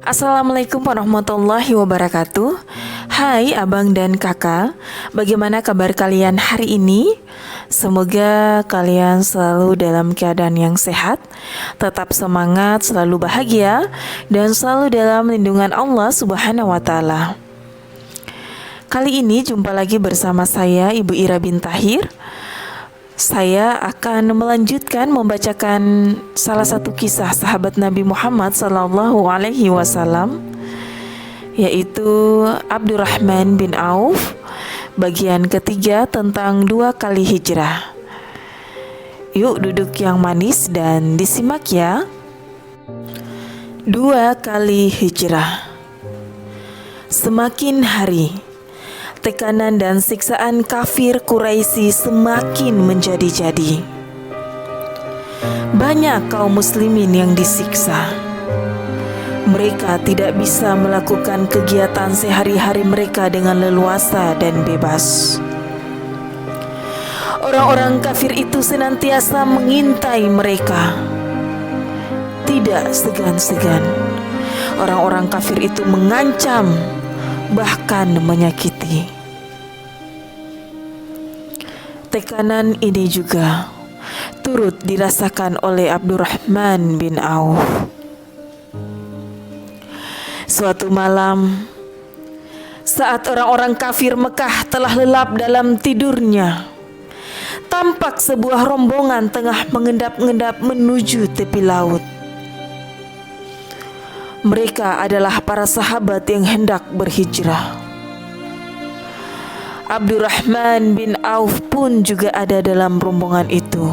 Assalamualaikum warahmatullahi wabarakatuh. Hai abang dan kakak, bagaimana kabar kalian hari ini? Semoga kalian selalu dalam keadaan yang sehat, tetap semangat, selalu bahagia, dan selalu dalam lindungan Allah Subhanahu wa Ta'ala. Kali ini jumpa lagi bersama saya, Ibu Ira bin Tahir. Saya akan melanjutkan membacakan salah satu kisah sahabat Nabi Muhammad SAW, yaitu Abdurrahman bin Auf, bagian ketiga tentang 2 kali hijrah. Yuk duduk yang manis dan disimak ya. 2 kali hijrah. Semakin hari, tekanan dan siksaan kafir Quraisy semakin menjadi-jadi. Banyak kaum muslimin yang disiksa. Mereka tidak bisa melakukan kegiatan sehari-hari mereka dengan leluasa dan bebas. Orang-orang kafir itu senantiasa mengintai mereka. Tidak segan-segan, orang-orang kafir itu mengancam, bahkan menyakiti. Tekanan ini juga turut dirasakan oleh Abdurrahman bin Auf. Suatu malam, saat orang-orang kafir Mekah telah lelap dalam tidurnya, tampak sebuah rombongan tengah mengendap-endap menuju tepi laut. Mereka adalah para sahabat yang hendak berhijrah. Abdurrahman bin Auf pun juga ada dalam rombongan itu.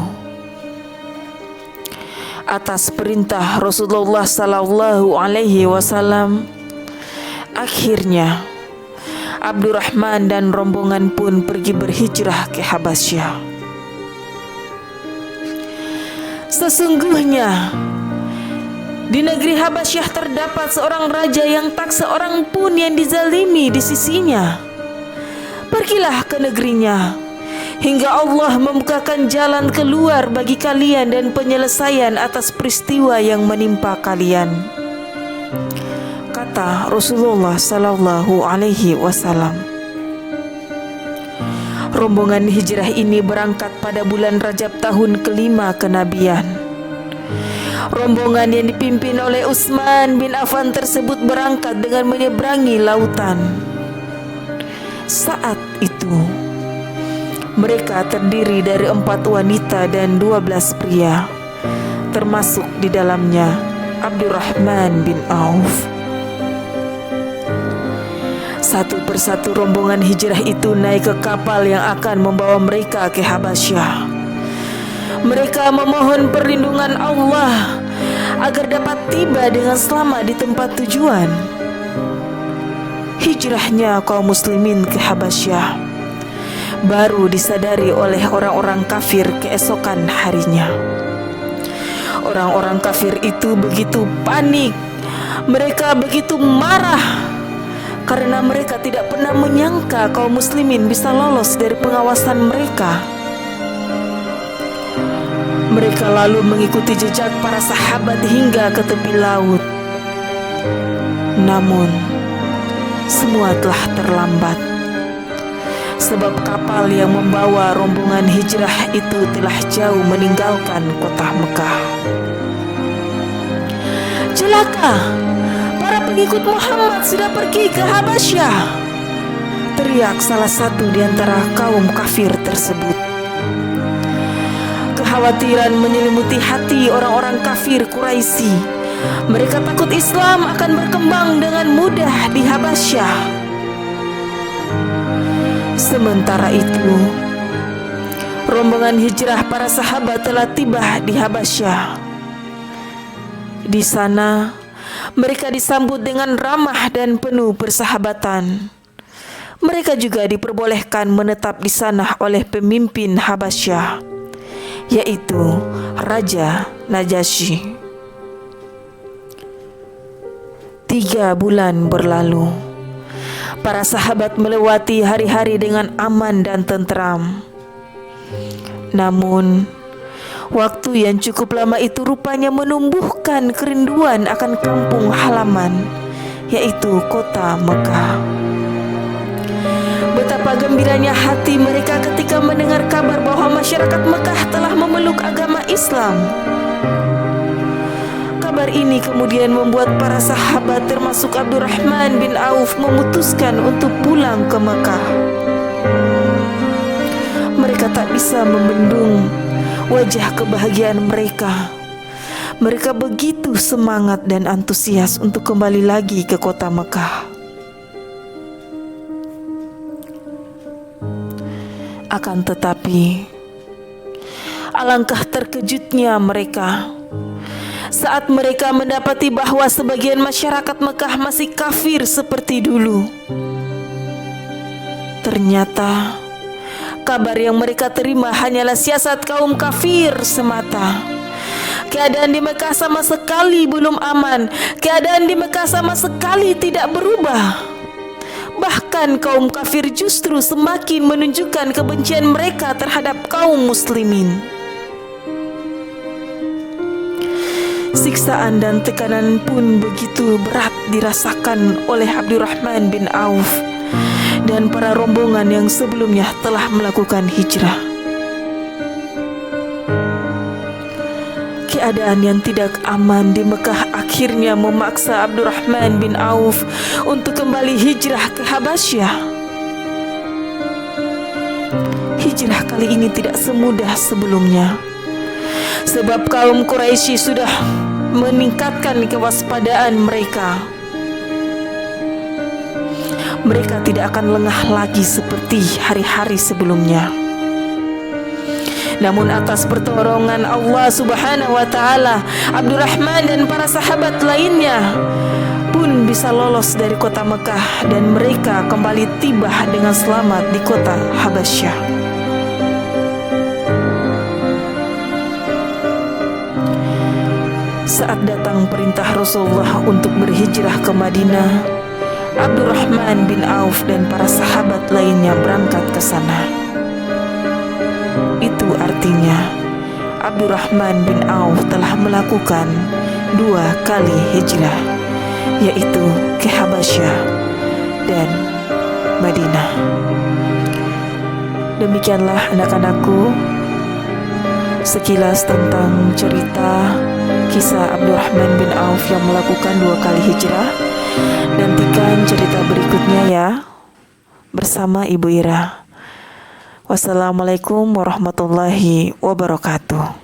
Atas perintah Rasulullah SAW, akhirnya Abdurrahman dan rombongan pun pergi berhijrah ke Habasyah. Sesungguhnya di negeri Habasyah terdapat seorang raja yang tak seorang pun yang dizalimi di sisinya. Pergilah ke negerinya, hingga Allah membukakan jalan keluar bagi kalian dan penyelesaian atas peristiwa yang menimpa kalian, kata Rasulullah SAW. Rombongan hijrah ini berangkat pada bulan Rajab tahun kelima kenabian. Rombongan yang dipimpin oleh Utsman bin Affan tersebut berangkat dengan menyeberangi lautan. Saat itu mereka terdiri dari 4 wanita dan 12 pria, termasuk di dalamnya Abdurrahman bin Auf. Satu persatu rombongan hijrah itu naik ke kapal yang akan membawa mereka ke Habasyah. Mereka memohon perlindungan Allah agar dapat tiba dengan selamat di tempat tujuan. Hijrahnya kaum muslimin ke Habasyah baru disadari oleh orang-orang kafir keesokan harinya. Orang-orang kafir itu begitu panik, mereka begitu marah karena mereka tidak pernah menyangka kaum muslimin bisa lolos dari pengawasan mereka. Mereka lalu mengikuti jejak para sahabat hingga ke tepi laut. Namun semua telah terlambat, sebab kapal yang membawa rombongan hijrah itu telah jauh meninggalkan kota Mekah. Celaka, para pengikut Muhammad sudah pergi ke Habasyah, teriak salah satu di antara kaum kafir tersebut. Kekhawatiran menyelimuti hati orang-orang kafir Quraisy. Mereka takut Islam akan berkembang dengan mudah di Habasyah. Sementara itu, rombongan hijrah para sahabat telah tiba di Habasyah. Di sana, mereka disambut dengan ramah dan penuh persahabatan. Mereka juga diperbolehkan menetap di sana oleh pemimpin Habasyah, yaitu Raja Najasyi. 3 bulan berlalu. Para sahabat melewati hari-hari dengan aman dan tentram. Namun, waktu yang cukup lama itu rupanya menumbuhkan kerinduan akan kampung halaman yaitu kota Mekah. Betapa gembiranya hati mereka ketika mendengar kabar bahwa masyarakat Mekah telah memeluk agama Islam. Kabar ini kemudian membuat para sahabat termasuk Abdurrahman bin Auf memutuskan untuk pulang ke Mekah. Mereka tak bisa membendung wajah kebahagiaan mereka. Mereka begitu semangat dan antusias untuk kembali lagi ke kota Mekah. Akan tetapi, alangkah terkejutnya mereka saat mereka mendapati bahwa sebagian masyarakat Mekah masih kafir seperti dulu. Ternyata kabar yang mereka terima hanyalah siasat kaum kafir semata. Keadaan di Mekah sama sekali belum aman. Keadaan di Mekah sama sekali tidak berubah. Bahkan kaum kafir justru semakin menunjukkan kebencian mereka terhadap kaum muslimin. Siksaan dan tekanan pun begitu berat dirasakan oleh Abdurrahman bin Auf dan para rombongan yang sebelumnya telah melakukan hijrah. Keadaan yang tidak aman di Mekah akhirnya memaksa Abdurrahman bin Auf untuk kembali hijrah ke Habasyah. Hijrah kali ini tidak semudah sebelumnya, sebab kaum Quraisy sudah meningkatkan kewaspadaan mereka. Mereka tidak akan lengah lagi seperti hari-hari sebelumnya. Namun atas pertolongan Allah Subhanahu wa taala, Abdurrahman dan para sahabat lainnya pun bisa lolos dari kota Mekah dan mereka kembali tiba dengan selamat di kota Habasyah. Saat datang perintah Rasulullah untuk berhijrah ke Madinah, Abdurrahman bin Auf dan para sahabat lainnya berangkat ke sana. Itu artinya Abdurrahman bin Auf telah melakukan 2 kali hijrah, yaitu ke Habasyah dan Madinah. Demikianlah anak-anakku sekilas tentang cerita kisah Abdurrahman bin Auf yang melakukan 2 kali hijrah. Nantikan cerita berikutnya ya bersama Ibu Ira. Wassalamualaikum warahmatullahi wabarakatuh.